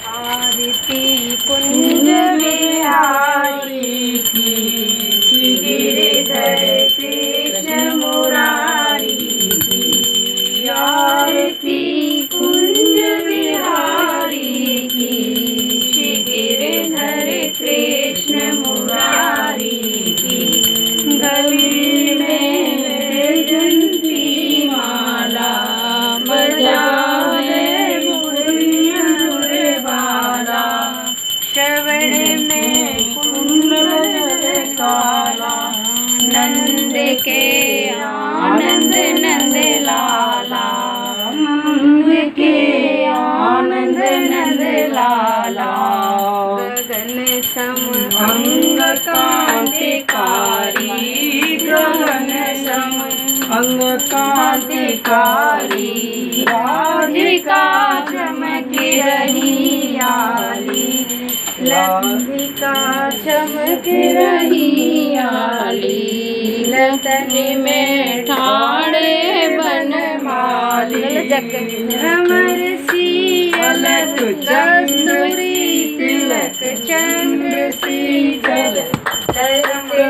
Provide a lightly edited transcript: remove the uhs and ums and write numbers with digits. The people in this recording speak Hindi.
आरती कुंज बिहारी की, गिरिधर कृष्ण मुरारी की। आरती कुंज बिहारी की, गिरिधर कृष्ण मुरारी की। गले में वैजयंती माला, बजाए मुरलियाँ बाला। श्रवण में कुंडल काला, नंद के आनंद नंद लाला। नंद के आनंद नंद लाला। गगन सम अंग कांतिकारी, गगन सम अंग कांतिकारी। राधिका चमक रही आली, लंबिका चमक रही आली। लतन में ठाणे बनमाली, भ्रमर सियल कस्तूरी तिलक। चंद्र शीतल तरंगे